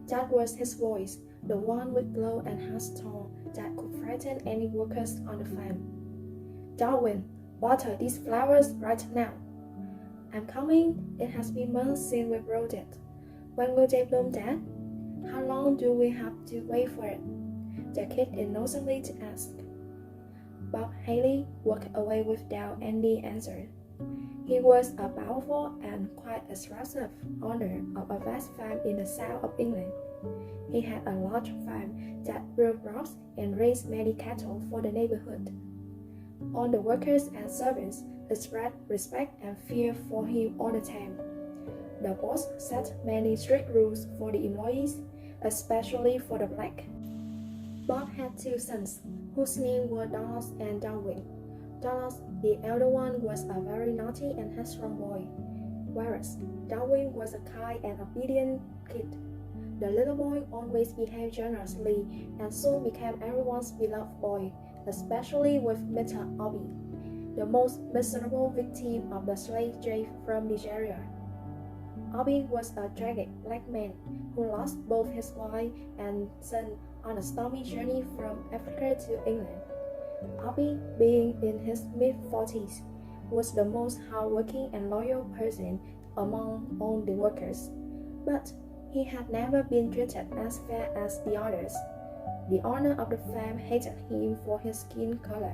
That was his voice, the one with glow and harsh tone that could frighten any workers on the farm. "Darwin, water these flowers right now." "I'm coming. It has been months since we brought it." "When will they bloom, Dad?" "How long do we have to wait for it?" the kid innocently asked. Bob Haley walked away without any answer. He was a powerful and quite expressive owner of a vast farm in the south of England. He had a large farm that grew crops and raised many cattle for the neighborhood. All the workers and servants expressed respect and fear for him all the time. The boss set many strict rules for the employees, especially for the black. Bob had two sons, whose names were Donald and Darwin. Donald, the elder one, was a very naughty and headstrong boy, whereas Darwin was a kind and obedient kid. The little boy always behaved generously and soon became everyone's beloved boy, especially with Mr. Obi, the most miserable victim of the slave trade from Nigeria. Obi was a tragic black man who lost both his wife and son on a stormy journey from Africa to England. Obi, being in his mid-40s, was the most hardworking and loyal person among all the workers, but he had never been treated as fair as the others. The owner of the farm hated him for his skin color,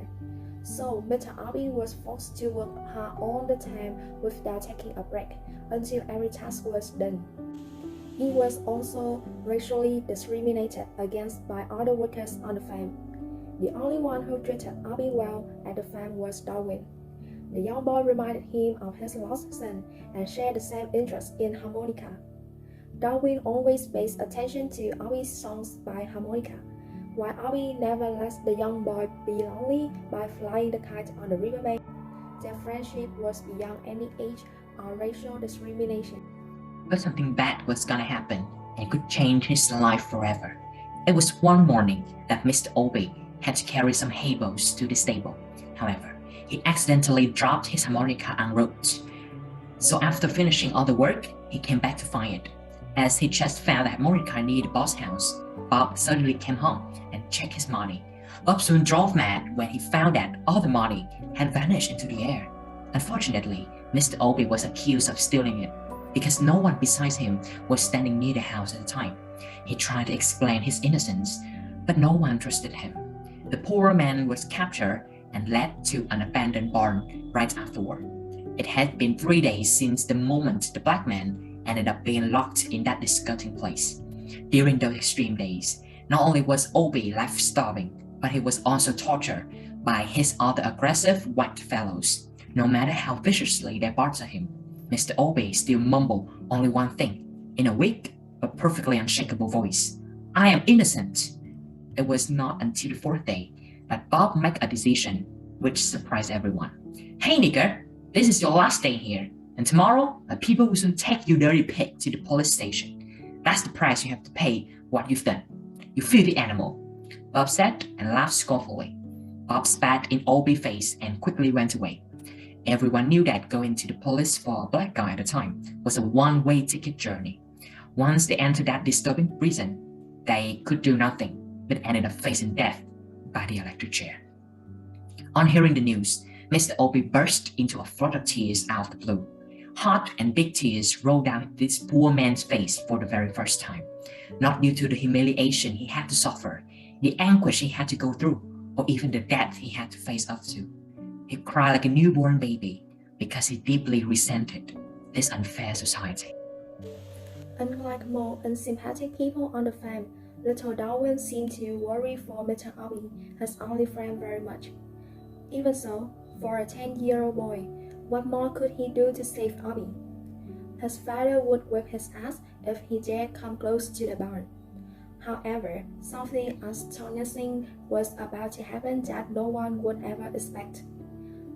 so Mr. Obi was forced to work hard all the time without taking a break until every task was done. He was also racially discriminated against by other workers on the farm. The only one who treated Obi well at the farm was Darwin. The young boy reminded him of his lost son and shared the same interest in harmonica. Darwin always pays attention to Obi's songs by harmonica, while Obi never lets the young boy be lonely by flying the kite on the riverbank. Their friendship was beyond any age or racial discrimination. But something bad was gonna happen and could change his life forever. It was one morning that Mr. Obi had to carry some hay bales to the stable. However, he accidentally dropped his harmonica en route. So after finishing all the work, he came back to find it. As he just found the harmonica near the boss house, Bob suddenly came home and checked his money. Bob soon drove mad when he found that all the money had vanished into the air. Unfortunately, Mr. Obi was accused of stealing it because no one besides him was standing near the house at the time. He tried to explain his innocence, but no one trusted him. The poor man was captured and led to an abandoned barn right afterward. It had been 3 days since the moment the black man ended up being locked in that disgusting place. During those extreme days, not only was Obi left starving, but he was also tortured by his other aggressive white fellows. No matter how viciously they barked at him, Mr. Obi still mumbled only one thing, in a weak but perfectly unshakable voice: "I am innocent." It was not until the 4th day that Bob made a decision which surprised everyone. "Hey nigger, this is your last day here, and tomorrow the people will soon take you dirty pig to the police station. That's the price you have to pay what you've done, you filthy animal," Bob said and laughed scornfully. Bob spat in Obi's face and quickly went away. Everyone knew that going to the police for a black guy at the time was a one-way ticket journey. Once they entered that disturbing prison, they could do nothing but ended up facing death by the electric chair. On hearing the news, Mr. Obi burst into a flood of tears out of the blue. Hot and big tears rolled down this poor man's face for the very first time, not due to the humiliation he had to suffer, the anguish he had to go through, or even the death he had to face up to. He cried like a newborn baby because he deeply resented this unfair society. Unlike more unsympathetic people on the farm, little Darwin seemed to worry for Mr. Obi, his only friend, very much. Even so, for a 10-year-old boy, what more could he do to save Obi? His father would whip his ass if he dared come close to the barn. However, something astonishing was about to happen that no one would ever expect.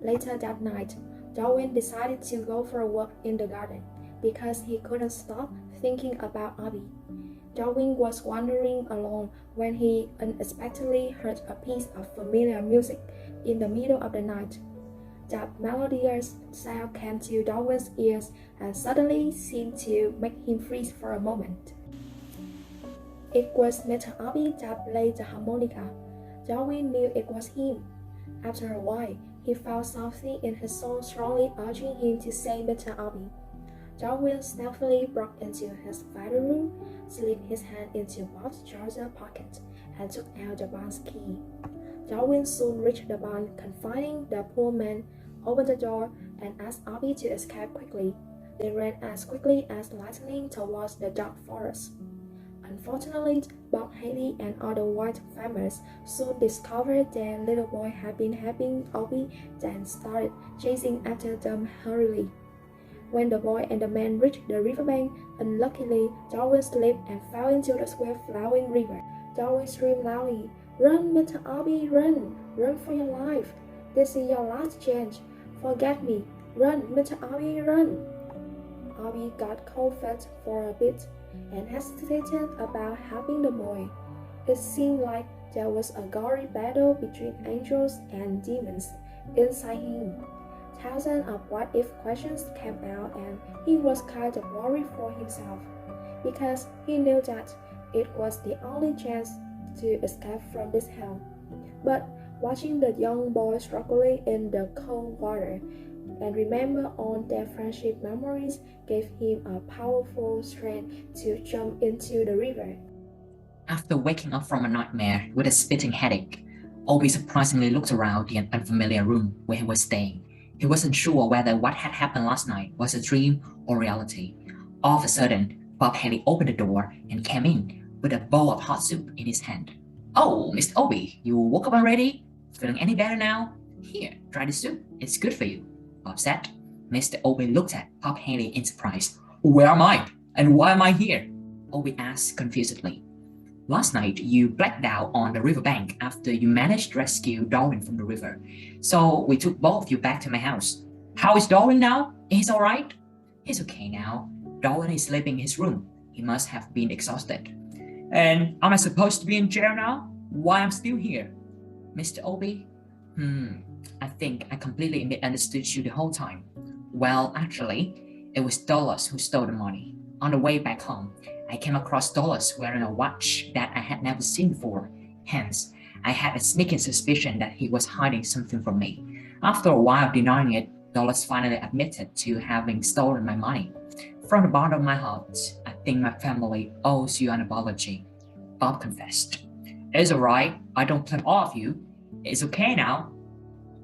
Later that night, Darwin decided to go for a walk in the garden because he couldn't stop thinking about Obi. Darwin was wandering along when he unexpectedly heard a piece of familiar music in the middle of the night. That melodious sound came to Darwin's ears and suddenly seemed to make him freeze for a moment. It was Mr. Obi that played the harmonica. Darwin knew it was him. After a while, he felt something in his soul strongly urging him to say Mr. Obi. Darwin stealthily broke into his bedroom, slipped his hand into Bob's trouser pocket, and took out the barn's key. Darwin soon reached the barn, confiding the poor man, opened the door, and asked Obi to escape quickly. They ran as quickly as lightning towards the dark forest. Unfortunately, Bob Haley and other white farmers soon discovered their little boy had been helping Obi, then started chasing after them hurriedly. When the boy and the man reached the riverbank, unluckily, Darwin slipped and fell into the swift-flowing river. Darwin screamed loudly, "Run, Mr. Obi, run! Run for your life! This is your last chance! Forget me! Run, Mr. Obi, run!" Obi got cold feet for a bit and hesitated about helping the boy. It seemed like there was a gory battle between angels and demons inside him. Thousands of what-if questions came out, and he was kind of worried for himself, because he knew that it was the only chance to escape from this hell. But watching the young boy struggling in the cold water and remember all their friendship memories gave him a powerful strength to jump into the river. After waking up from a nightmare with a splitting headache, Obi surprisingly looked around the unfamiliar room where he was staying. He wasn't sure whether what had happened last night was a dream or reality. All of a sudden, Bob Haley opened the door and came in with a bowl of hot soup in his hand. "Oh, Mr. Obi, you woke up already? Feeling any better now? Here, try the soup. It's good for you," Bob said. Mr. Obi looked at Bob Haley in surprise. "Where am I? And why am I here?" Obi asked confusedly. "Last night, you blacked out on the riverbank after you managed to rescue Darwin from the river. So we took both of you back to my house. How is Darwin now? He's all right?" "He's okay now. Darwin is sleeping in his room. He must have been exhausted." "And am I supposed to be in jail now? Why I'm still here?" "Mr. Obi, I think I completely misunderstood you the whole time. Well, actually, it was Dollars who stole the money. On the way back home, I came across Dollars wearing a watch that I had never seen before. Hence, I had a sneaking suspicion that he was hiding something from me. After a while denying it, Dollars finally admitted to having stolen my money. From the bottom of my heart, I think my family owes you an apology," Bob confessed. "It's all right. I don't blame all of you. It's okay now."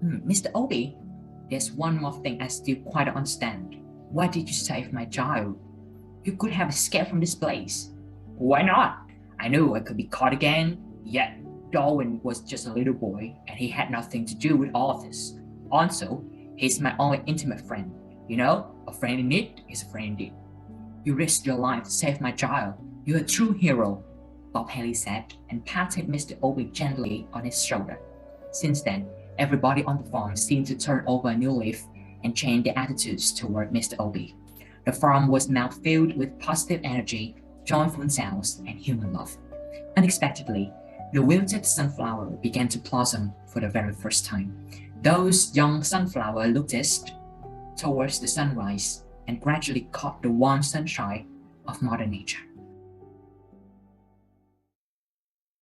"Mr. Obi, there's one more thing I still quite don't understand. Why did you save my child? You could have escaped from this place." "Why not? I knew I could be caught again. Yet Darwin was just a little boy and he had nothing to do with all of this. Also, he's my only intimate friend. You know, a friend in need is a friend indeed." "You risked your life to save my child. You're a true hero," Bob Haley said and patted Mr. Obi gently on his shoulder. Since then, everybody on the farm seemed to turn over a new leaf and change their attitudes toward Mr. Obi. The farm was now filled with positive energy, joyful sounds, and human love. Unexpectedly, the wilted sunflower began to blossom for the very first time. Those young sunflowers looked east towards the sunrise and gradually caught the warm sunshine of Mother Nature.